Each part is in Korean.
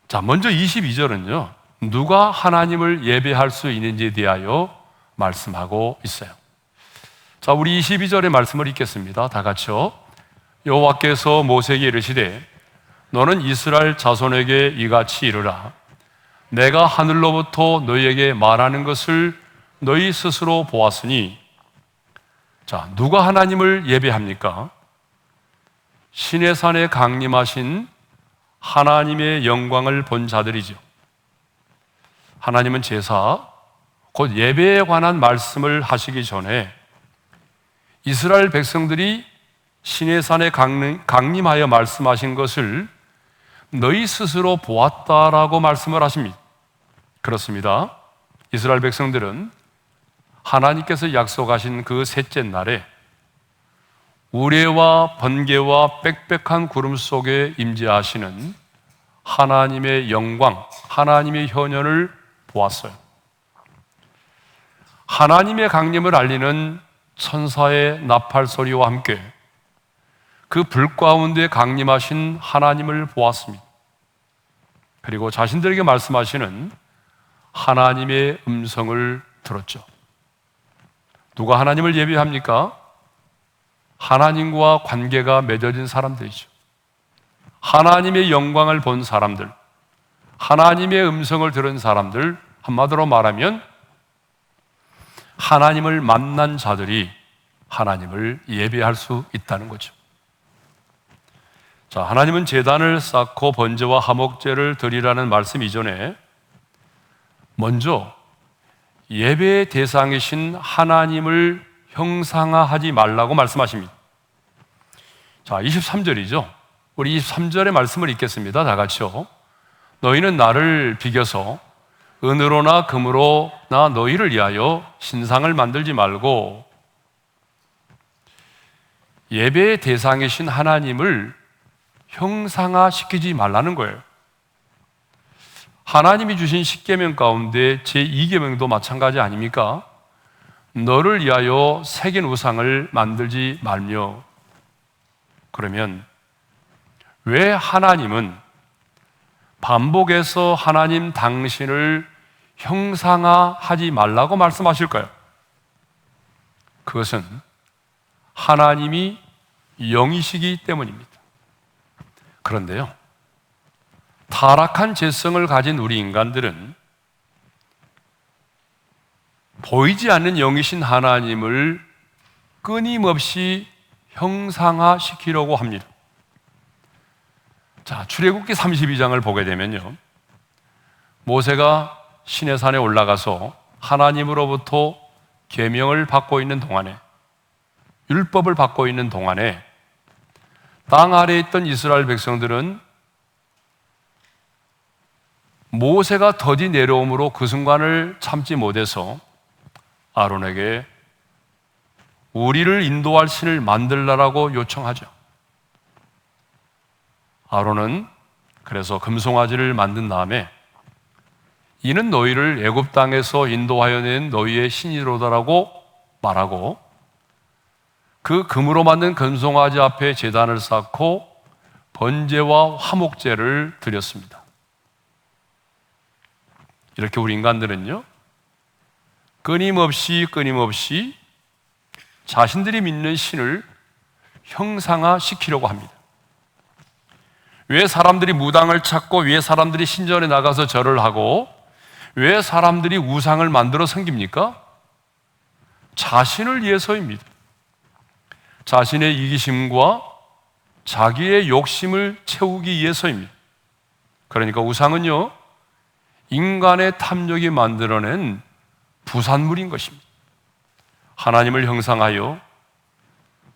자, 먼저 22절은요, 누가 하나님을 예배할 수 있는지에 대하여 말씀하고 있어요. 자, 우리 22절의 말씀을 읽겠습니다. 다 같이요. 여호와께서 모세에게 이르시되 너는 이스라엘 자손에게 이같이 이르라. 내가 하늘로부터 너희에게 말하는 것을 너희 스스로 보았으니. 자, 누가 하나님을 예배합니까? 신의 산에 강림하신 하나님의 영광을 본 자들이죠. 하나님은 제사, 곧 예배에 관한 말씀을 하시기 전에 이스라엘 백성들이 신의 산에 강림하여 말씀하신 것을 너희 스스로 보았다라고 말씀을 하십니다. 그렇습니다. 이스라엘 백성들은 하나님께서 약속하신 그 셋째 날에 우레와 번개와 빽빽한 구름 속에 임재하시는 하나님의 영광, 하나님의 현현을 보았어요. 하나님의 강림을 알리는 천사의 나팔 소리와 함께 그 불 가운데 강림하신 하나님을 보았습니다. 그리고 자신들에게 말씀하시는 하나님의 음성을 들었죠. 누가 하나님을 예배합니까? 하나님과 관계가 맺어진 사람들이죠. 하나님의 영광을 본 사람들, 하나님의 음성을 들은 사람들, 한마디로 말하면 하나님을 만난 자들이 하나님을 예배할 수 있다는 거죠. 자, 하나님은 제단을 쌓고 번제와 화목제를 드리라는 말씀 이전에 먼저 예배의 대상이신 하나님을 형상화하지 말라고 말씀하십니다. 자, 23절이죠. 우리 23절의 말씀을 읽겠습니다. 다 같이요. 너희는 나를 비겨서 은으로나 금으로 나 너희를 위하여 신상을 만들지 말고. 예배의 대상이신 하나님을 형상화시키지 말라는 거예요. 하나님이 주신 십계명 가운데 제2계명도 마찬가지 아닙니까? 너를 위하여 새긴 우상을 만들지 말며. 그러면 왜 하나님은 반복해서 하나님 당신을 형상화하지 말라고 말씀하실까요? 그것은 하나님이 영이시기 때문입니다. 그런데요, 타락한 죄성을 가진 우리 인간들은 보이지 않는 영이신 하나님을 끊임없이 형상화시키려고 합니다. 자, 출애굽기 32장을 보게 되면요, 모세가 시내 산에 올라가서 하나님으로부터 계명을 받고 있는 동안에, 율법을 받고 있는 동안에 땅 아래에 있던 이스라엘 백성들은 모세가 더디 내려옴으로 그 순간을 참지 못해서 아론에게 우리를 인도할 신을 만들라라고 요청하죠. 아론은 그래서 금송아지를 만든 다음에 이는 너희를 애굽 땅에서 인도하여 낸 너희의 신이로다라고 말하고 그 금으로 만든 금송아지 앞에 제단을 쌓고 번제와 화목제를 드렸습니다. 이렇게 우리 인간들은요, 끊임없이 자신들이 믿는 신을 형상화시키려고 합니다. 왜 사람들이 무당을 찾고, 왜 사람들이 신전에 나가서 절을 하고, 왜 사람들이 우상을 만들어 섬깁니까? 자신을 위해서입니다. 자신의 이기심과 자기의 욕심을 채우기 위해서입니다. 그러니까 우상은요, 인간의 탐욕이 만들어낸 부산물인 것입니다. 하나님을 형상하여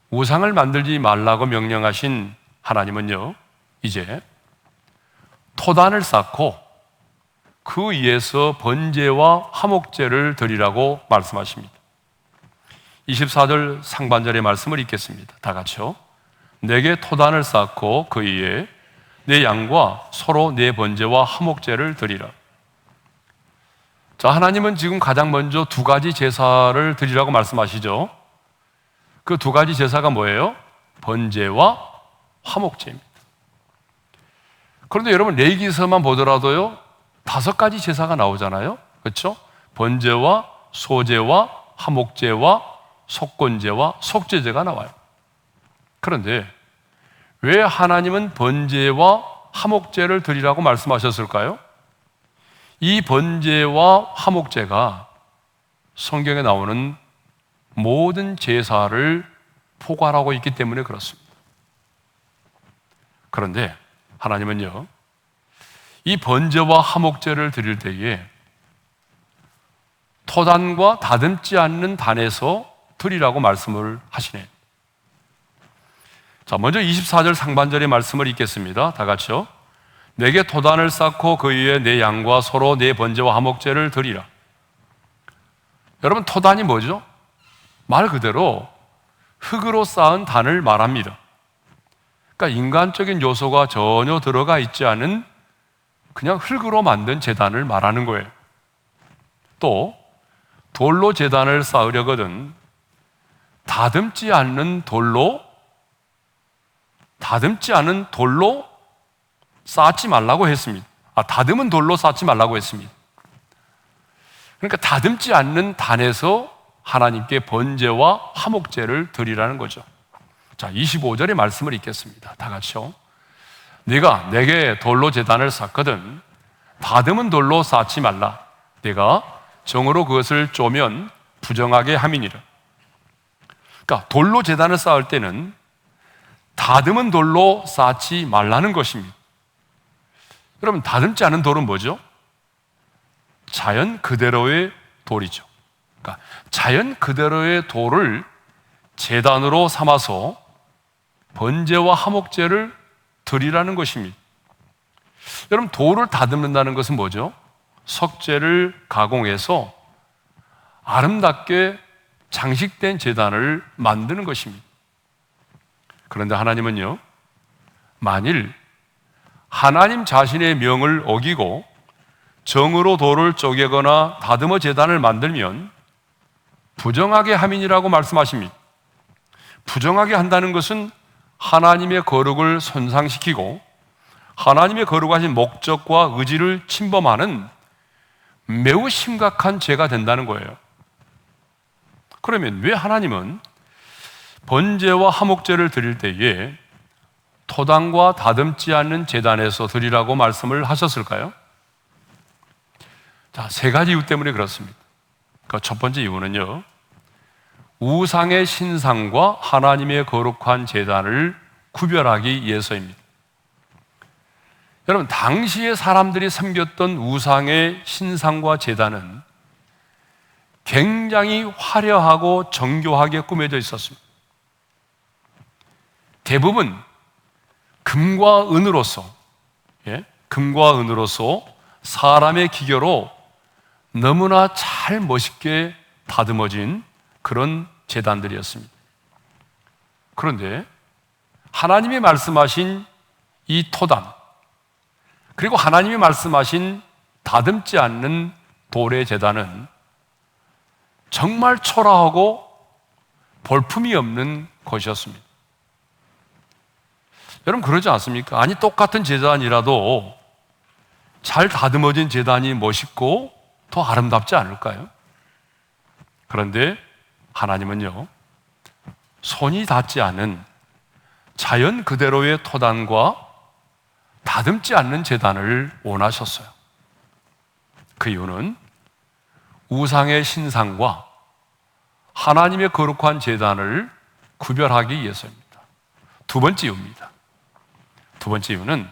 우상을 만들지 말라고 명령하신 하나님은요, 이제 토단을 쌓고 그 위에서 번제와 화목제를 드리라고 말씀하십니다. 24절 상반절의 말씀을 읽겠습니다. 다 같이요. 내게 토단을 쌓고 그 위에 내 양과 서로 내 번제와 화목제를 드리라. 자, 하나님은 지금 가장 먼저 두 가지 제사를 드리라고 말씀하시죠. 그 두 가지 제사가 뭐예요? 번제와 화목제입니다. 그런데 여러분 레위기서만 보더라도요 5가지 제사가 나오잖아요. 그렇죠? 번제와 소제와 화목제와 속건제와 속죄제가 나와요. 그런데 왜 하나님은 번제와 화목제를 드리라고 말씀하셨을까요? 이 번제와 화목제가 성경에 나오는 모든 제사를 포괄하고 있기 때문에 그렇습니다. 그런데 하나님은요, 이 번제와 화목제를 드릴 때에 토단과 다듬지 않는 단에서 드리라고 말씀을 하시네요. 자, 먼저 24절 상반절의 말씀을 읽겠습니다. 다 같이요. 내게 토단을 쌓고 그 위에 내 양과 소로 내 번제와 화목제를 드리라. 여러분, 토단이 뭐죠? 말 그대로 흙으로 쌓은 단을 말합니다. 그러니까 인간적인 요소가 전혀 들어가 있지 않은 그냥 흙으로 만든 제단을 말하는 거예요. 또 돌로 제단을 쌓으려거든 다듬지 않은 돌로 쌓지 말라고 했습니다. 다듬은 돌로 쌓지 말라고 했습니다. 그러니까 다듬지 않는 단에서 하나님께 번제와 화목제를 드리라는 거죠. 자, 25절의 말씀을 읽겠습니다. 다 같이요. 네가 내게 돌로 제단을 쌓거든 다듬은 돌로 쌓지 말라. 내가 정으로 그것을 쪼면 부정하게 함이니라. 그러니까 돌로 제단을 쌓을 때는 다듬은 돌로 쌓지 말라는 것입니다. 여러분, 다듬지 않은 돌은 뭐죠? 자연 그대로의 돌이죠. 그러니까 자연 그대로의 돌을 제단으로 삼아서 번제와 화목제를 드리라는 것입니다. 여러분, 돌을 다듬는다는 것은 뭐죠? 석재를 가공해서 아름답게 장식된 제단을 만드는 것입니다. 그런데 하나님은요, 만일 하나님 자신의 명을 어기고 정으로 돌을 쪼개거나 다듬어 제단을 만들면 부정하게 함이니라고 말씀하십니다. 부정하게 한다는 것은 하나님의 거룩을 손상시키고 하나님의 거룩하신 목적과 의지를 침범하는 매우 심각한 죄가 된다는 거예요. 그러면 왜 하나님은 번제와 화목제를 드릴 때에 토단과 다듬지 않는 제단에서 드리라고 말씀을 하셨을까요? 자, 3가지 이유 때문에 그렇습니다. 첫 번째 이유는요, 우상의 신상과 하나님의 거룩한 제단을 구별하기 위해서입니다. 여러분, 당시에 사람들이 섬겼던 우상의 신상과 제단은 굉장히 화려하고 정교하게 꾸며져 있었습니다. 대부분 금과 은으로서 사람의 기교로 너무나 잘 멋있게 다듬어진 그런 제단들이었습니다. 그런데 하나님이 말씀하신 이 토단, 그리고 하나님이 말씀하신 다듬지 않는 돌의 제단은 정말 초라하고 볼품이 없는 것이었습니다. 여러분, 그러지 않습니까? 아니, 똑같은 제단이라도 잘 다듬어진 제단이 멋있고 더 아름답지 않을까요? 그런데 하나님은요, 손이 닿지 않은 자연 그대로의 토단과 다듬지 않는 제단을 원하셨어요. 그 이유는 우상의 신상과 하나님의 거룩한 제단을 구별하기 위해서입니다. 두 번째 이유입니다. 두 번째 이유는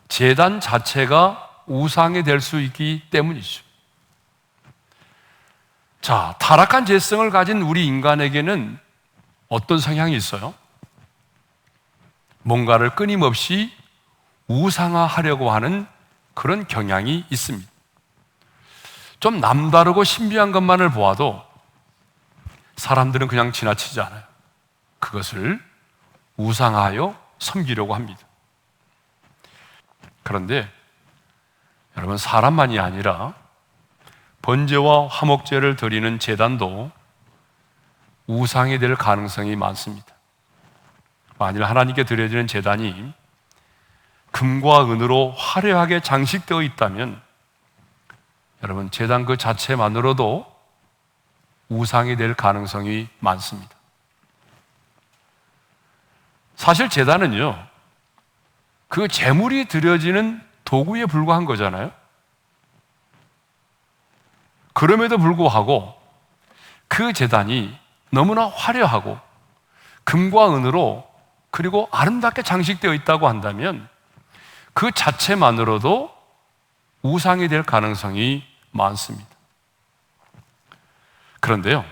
제단 자체가 우상이 될 수 있기 때문이죠. 자, 타락한 죄성을 가진 우리 인간에게는 어떤 성향이 있어요? 뭔가를 끊임없이 우상화하려고 하는 그런 경향이 있습니다. 좀 남다르고 신비한 것만을 보아도 사람들은 그냥 지나치지 않아요. 그것을 우상화하여 섬기려고 합니다. 그런데 여러분, 사람만이 아니라 번제와 화목제를 드리는 제단도 우상이 될 가능성이 많습니다. 만일 하나님께 드려지는 제단이 금과 은으로 화려하게 장식되어 있다면 여러분, 제단 그 자체만으로도 우상이 될 가능성이 많습니다. 사실 제단은요, 그 제물이 드려지는 도구에 불과한 거잖아요. 그럼에도 불구하고 그 제단이 너무나 화려하고 금과 은으로 그리고 아름답게 장식되어 있다고 한다면 그 자체만으로도 우상이 될 가능성이 많습니다. 그런데요,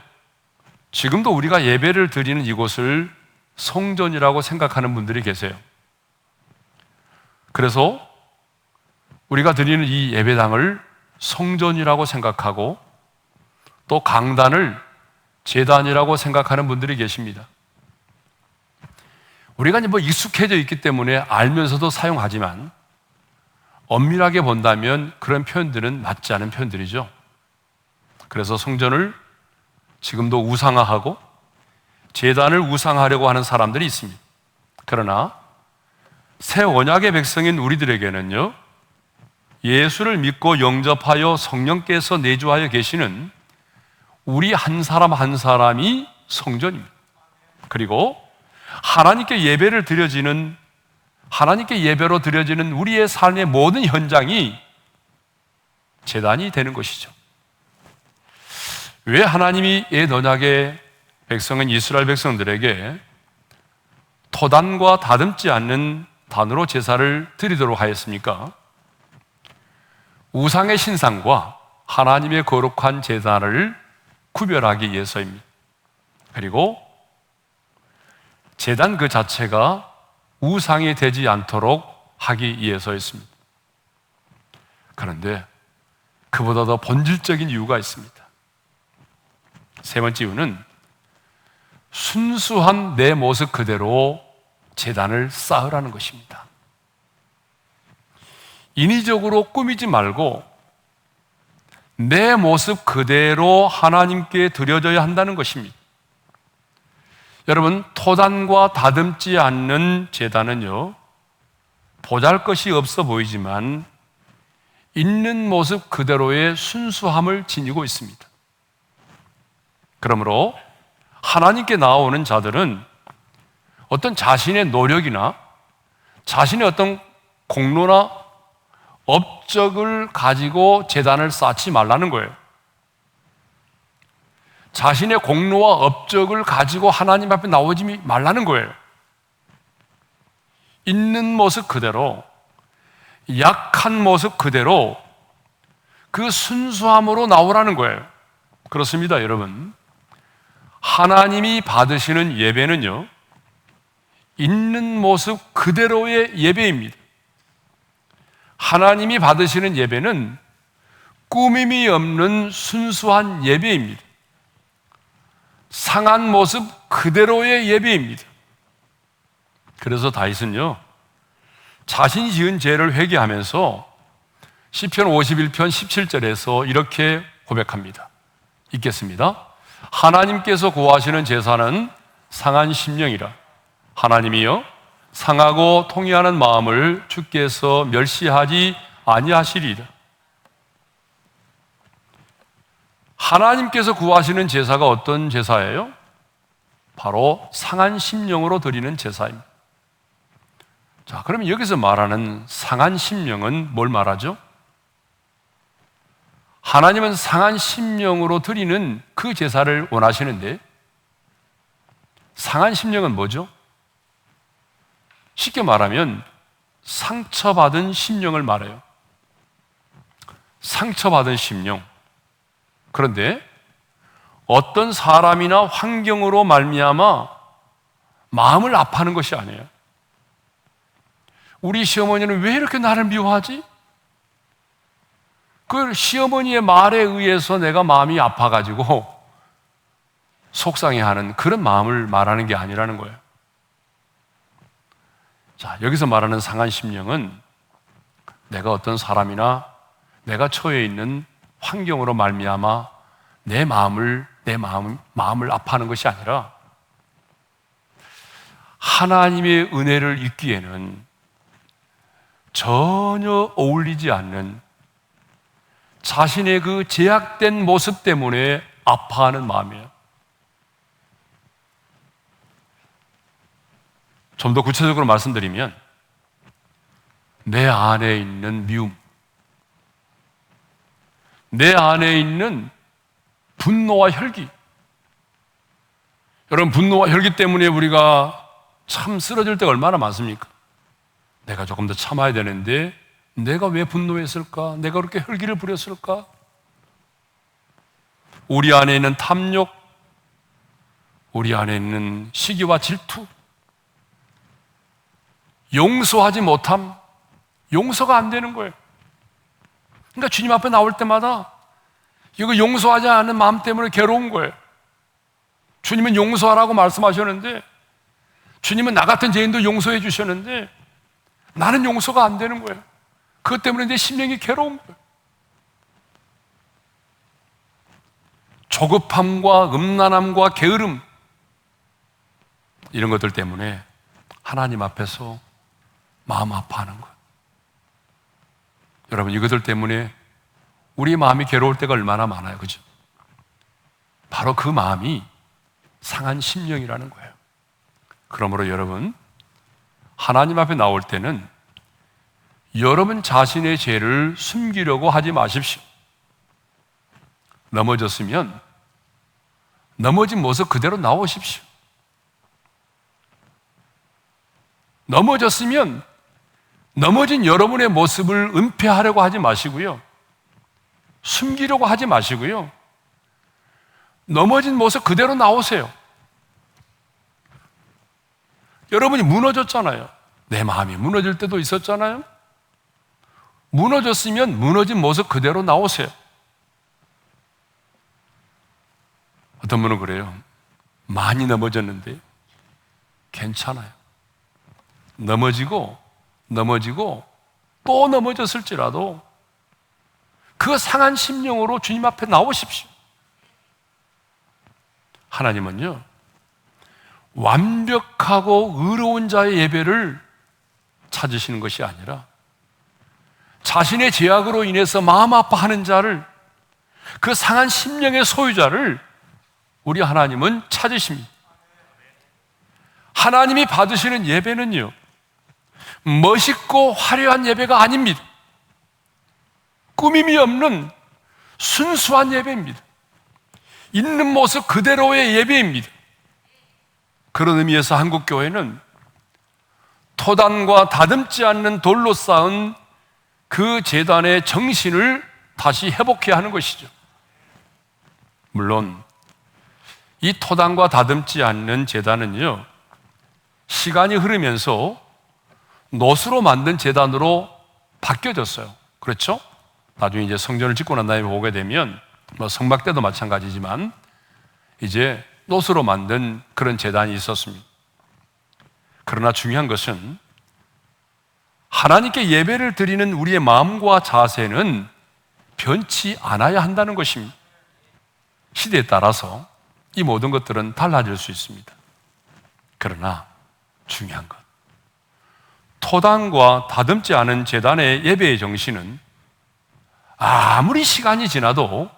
지금도 우리가 예배를 드리는 이곳을 성전이라고 생각하는 분들이 계세요. 그래서 우리가 드리는 이 예배당을 성전이라고 생각하고 또 강단을 제단이라고 생각하는 분들이 계십니다. 우리가 뭐 익숙해져 있기 때문에 알면서도 사용하지만 엄밀하게 본다면 그런 표현들은 맞지 않은 표현들이죠. 그래서 성전을 지금도 우상화하고 제단을 우상화하려고 하는 사람들이 있습니다. 그러나 새 언약의 백성인 우리들에게는요, 예수를 믿고 영접하여 성령께서 내주하여 계시는 우리 한 사람 한 사람이 성전입니다. 그리고 하나님께 예배로 드려지는 우리의 삶의 모든 현장이 제단이 되는 것이죠. 왜 하나님이 옛 언약의 백성인 이스라엘 백성들에게 토단과 다듬지 않는 단으로 제사를 드리도록 하였습니까? 우상의 신상과 하나님의 거룩한 제단을 구별하기 위해서입니다. 그리고 제단 그 자체가 우상이 되지 않도록 하기 위해서였습니다. 그런데 그보다 더 본질적인 이유가 있습니다. 세 번째 이유는 순수한 내 모습 그대로 제단을 쌓으라는 것입니다. 인위적으로 꾸미지 말고 내 모습 그대로 하나님께 드려져야 한다는 것입니다. 여러분, 토단과 다듬지 않는 제단은요, 보잘것이 없어 보이지만 있는 모습 그대로의 순수함을 지니고 있습니다. 그러므로 하나님께 나오는 자들은 어떤 자신의 노력이나 자신의 어떤 공로나 업적을 가지고 제단을 쌓지 말라는 거예요. 자신의 공로와 업적을 가지고 하나님 앞에 나오지 말라는 거예요. 있는 모습 그대로, 약한 모습 그대로 그 순수함으로 나오라는 거예요. 그렇습니다, 여러분. 하나님이 받으시는 예배는요, 있는 모습 그대로의 예배입니다. 하나님이 받으시는 예배는 꾸밈이 없는 순수한 예배입니다. 상한 모습 그대로의 예배입니다. 그래서 다윗은요, 자신이 지은 죄를 회개하면서 시편 51편 17절에서 이렇게 고백합니다. 읽겠습니다. 하나님께서 구하시는 제사는 상한 심령이라. 하나님이여, 상하고 통회하는 마음을 주께서 멸시하지 아니하시리이다. 하나님께서 구하시는 제사가 어떤 제사예요? 바로 상한 심령으로 드리는 제사입니다. 자, 그러면 여기서 말하는 상한 심령은 뭘 말하죠? 하나님은 상한 심령으로 드리는 그 제사를 원하시는데, 상한 심령은 뭐죠? 쉽게 말하면 상처받은 심령을 말해요. 상처받은 심령. 그런데 어떤 사람이나 환경으로 말미암아 마음을 아파하는 것이 아니에요. 우리 시어머니는 왜 이렇게 나를 미워하지? 그 시어머니의 말에 의해서 내가 마음이 아파가지고 속상해하는 그런 마음을 말하는 게 아니라는 거예요. 자, 여기서 말하는 상한 심령은 내가 어떤 사람이나 내가 처해 있는 환경으로 말미암아 내 마음을 아파하는 것이 아니라 하나님의 은혜를 잊기에는 전혀 어울리지 않는 자신의 그 제약된 모습 때문에 아파하는 마음이에요. 좀 더 구체적으로 말씀드리면 내 안에 있는 미움, 내 안에 있는 분노와 혈기. 여러분, 분노와 혈기 때문에 우리가 참 쓰러질 때가 얼마나 많습니까? 내가 조금 더 참아야 되는데 내가 왜 분노했을까? 내가 그렇게 혈기를 부렸을까? 우리 안에 있는 탐욕, 우리 안에 있는 시기와 질투, 용서하지 못함, 용서가 안 되는 거예요. 그러니까 주님 앞에 나올 때마다 이거 용서하지 않는 마음 때문에 괴로운 거예요. 주님은 용서하라고 말씀하셨는데, 주님은 나 같은 죄인도 용서해 주셨는데 나는 용서가 안 되는 거예요. 그것 때문에 내 심령이 괴로운 거예요. 조급함과 음란함과 게으름, 이런 것들 때문에 하나님 앞에서 마음 아파하는 거예요. 여러분, 이것들 때문에 우리 마음이 괴로울 때가 얼마나 많아요, 그죠? 바로 그 마음이 상한 심령이라는 거예요. 그러므로 여러분, 하나님 앞에 나올 때는 여러분 자신의 죄를 숨기려고 하지 마십시오. 넘어졌으면 넘어진 모습 그대로 나오십시오. 넘어졌으면 넘어진 여러분의 모습을 은폐하려고 하지 마시고요, 숨기려고 하지 마시고요, 넘어진 모습 그대로 나오세요. 여러분이 무너졌잖아요. 내 마음이 무너질 때도 있었잖아요. 무너졌으면 무너진 모습 그대로 나오세요. 어떤 분은 그래요. 많이 넘어졌는데 괜찮아요. 넘어지고 또 넘어졌을지라도 그 상한 심령으로 주님 앞에 나오십시오. 하나님은요, 완벽하고 의로운 자의 예배를 찾으시는 것이 아니라 자신의 죄악으로 인해서 마음 아파하는 자를, 그 상한 심령의 소유자를 우리 하나님은 찾으십니다. 하나님이 받으시는 예배는요, 멋있고 화려한 예배가 아닙니다. 꾸밈이 없는 순수한 예배입니다. 있는 모습 그대로의 예배입니다. 그런 의미에서 한국교회는 토단과 다듬지 않는 돌로 쌓은 그 제단의 정신을 다시 회복해야 하는 것이죠. 물론 이 토단과 다듬지 않는 제단은요, 시간이 흐르면서 노수로 만든 제단으로 바뀌어졌어요. 그렇죠? 나중에 이제 성전을 짓고 난 다음에 보게 되면 성막 때도 마찬가지지만 이제 노수로 만든 그런 제단이 있었습니다. 그러나 중요한 것은 하나님께 예배를 드리는 우리의 마음과 자세는 변치 않아야 한다는 것입니다. 시대에 따라서 이 모든 것들은 달라질 수 있습니다. 그러나 중요한 것, 토단과 다듬지 않은 제단의 예배의 정신은 아무리 시간이 지나도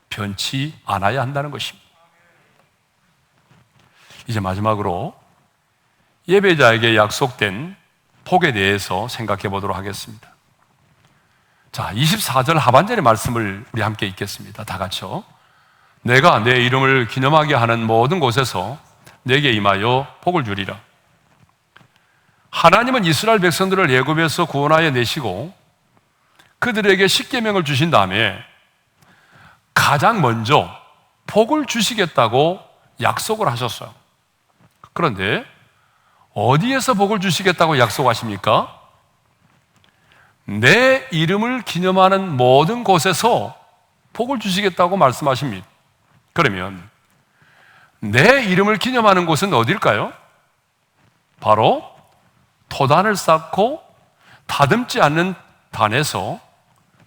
변치 않아야 한다는 것입니다. 이제 마지막으로 예배자에게 약속된 복에 대해서 생각해 보도록 하겠습니다. 자, 24절 하반절의 말씀을 우리 함께 읽겠습니다. 다 같이요. 내가 내 이름을 기념하게 하는 모든 곳에서 내게 임하여 복을 주리라. 하나님은 이스라엘 백성들을 애굽에서 구원하여 내시고 그들에게 십계명을 주신 다음에 가장 먼저 복을 주시겠다고 약속을 하셨어요. 그런데 어디에서 복을 주시겠다고 약속하십니까? 내 이름을 기념하는 모든 곳에서 복을 주시겠다고 말씀하십니다. 그러면 내 이름을 기념하는 곳은 어딜까요? 바로 토단을 쌓고 다듬지 않는 단에서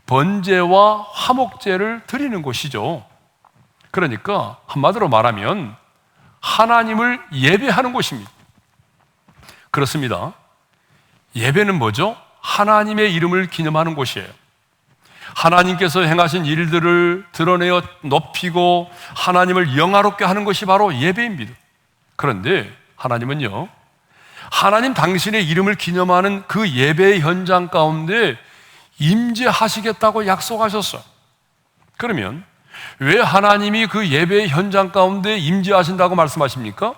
번제와 화목제를 드리는 곳이죠. 그러니까 한마디로 말하면 하나님을 예배하는 곳입니다. 그렇습니다. 예배는 뭐죠? 하나님의 이름을 기념하는 곳이에요. 하나님께서 행하신 일들을 드러내어 높이고 하나님을 영화롭게 하는 것이 바로 예배입니다. 그런데 하나님은요, 하나님 당신의 이름을 기념하는 그 예배의 현장 가운데 임재하시겠다고 약속하셨어요. 그러면 왜 하나님이 그 예배의 현장 가운데 임재하신다고 말씀하십니까?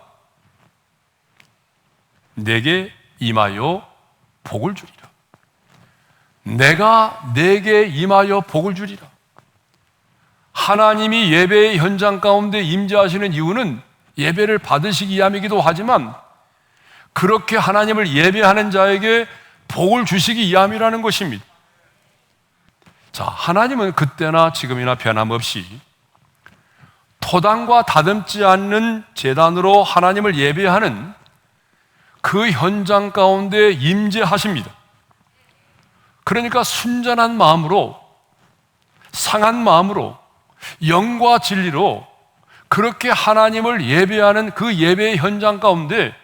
내게 임하여 복을 주리라. 내가 내게 임하여 복을 주리라. 하나님이 예배의 현장 가운데 임재하시는 이유는 예배를 받으시기 위함이기도 하지만 그렇게 하나님을 예배하는 자에게 복을 주시기 위함이라는 것입니다. 자, 하나님은 그때나 지금이나 변함없이 토당과 다듬지 않는 제단으로 하나님을 예배하는 그 현장 가운데 임재하십니다. 그러니까 순전한 마음으로, 상한 마음으로, 영과 진리로 그렇게 하나님을 예배하는 그 예배의 현장 가운데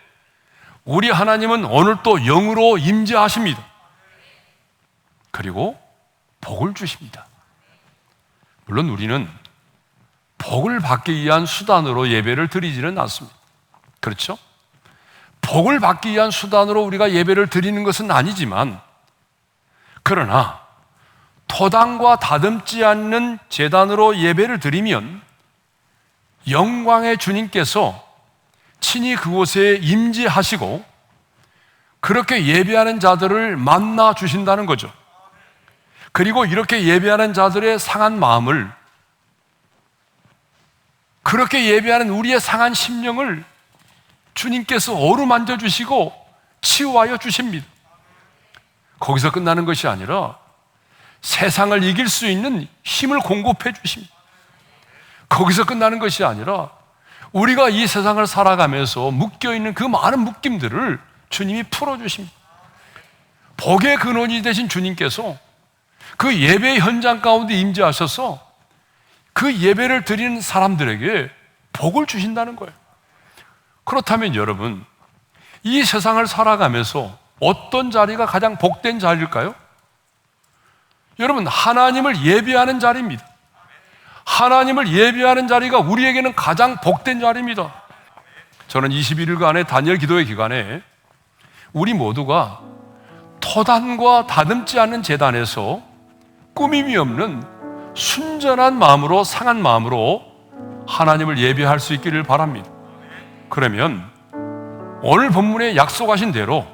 우리 하나님은 오늘 또 영으로 임재하십니다. 그리고 복을 주십니다. 물론 우리는 복을 받기 위한 수단으로 예배를 드리지는 않습니다. 그렇죠? 복을 받기 위한 수단으로 우리가 예배를 드리는 것은 아니지만, 그러나 토당과 다듬지 않는 제단으로 예배를 드리면 영광의 주님께서 친히 그곳에 임재하시고 그렇게 예배하는 자들을 만나 주신다는 거죠. 그리고 이렇게 예배하는 자들의 상한 마음을, 그렇게 예배하는 우리의 상한 심령을 주님께서 어루만져 주시고 치유하여 주십니다. 거기서 끝나는 것이 아니라 세상을 이길 수 있는 힘을 공급해 주십니다. 거기서 끝나는 것이 아니라 우리가 이 세상을 살아가면서 묶여있는 그 많은 묶임들을 주님이 풀어주십니다. 복의 근원이 되신 주님께서 그 예배의 현장 가운데 임재하셔서 그 예배를 드리는 사람들에게 복을 주신다는 거예요. 그렇다면 여러분, 이 세상을 살아가면서 어떤 자리가 가장 복된 자리일까요? 여러분, 하나님을 예배하는 자리입니다. 하나님을 예배하는 자리가 우리에게는 가장 복된 자리입니다. 저는 21일간의 다니엘 기도의 기간에 우리 모두가 토단과 다듬지 않는 제단에서 꾸밈이 없는 순전한 마음으로, 상한 마음으로 하나님을 예배할 수 있기를 바랍니다. 그러면 오늘 본문에 약속하신 대로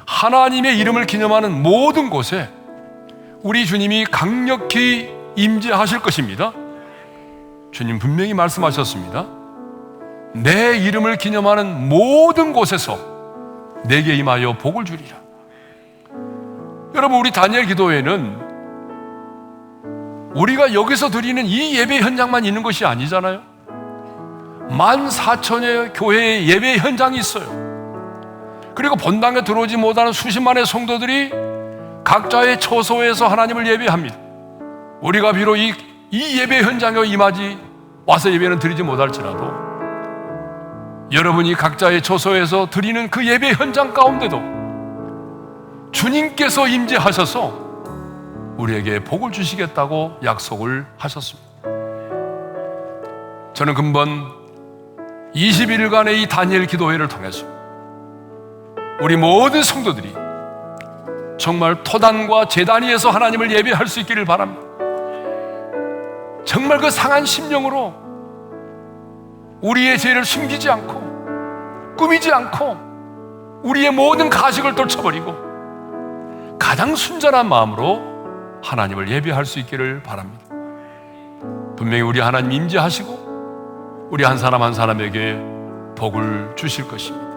하나님의 이름을 기념하는 모든 곳에 우리 주님이 강력히 임재하실 것입니다. 주님 분명히 말씀하셨습니다. 내 이름을 기념하는 모든 곳에서 내게 임하여 복을 주리라. 여러분, 우리 다니엘 기도회는 우리가 여기서 드리는 이 예배 현장만 있는 것이 아니잖아요. 14,000여 교회의 예배 현장이 있어요. 그리고 본당에 들어오지 못하는 수십만의 성도들이 각자의 처소에서 하나님을 예배합니다. 우리가 비록 이 예배 현장에 임하지 와서 예배는 드리지 못할지라도 여러분이 각자의 처소에서 드리는 그 예배 현장 가운데도 주님께서 임재하셔서 우리에게 복을 주시겠다고 약속을 하셨습니다. 저는 근본 21일간의 이 다니엘 기도회를 통해서 우리 모든 성도들이 정말 토단과 제단 위에서 하나님을 예배할 수 있기를 바랍니다. 정말 그 상한 심령으로 우리의 죄를 숨기지 않고 꾸미지 않고 우리의 모든 가식을 떨쳐버리고 가장 순전한 마음으로 하나님을 예배할 수 있기를 바랍니다. 분명히 우리 하나님 임재하시고 우리 한 사람 한 사람에게 복을 주실 것입니다.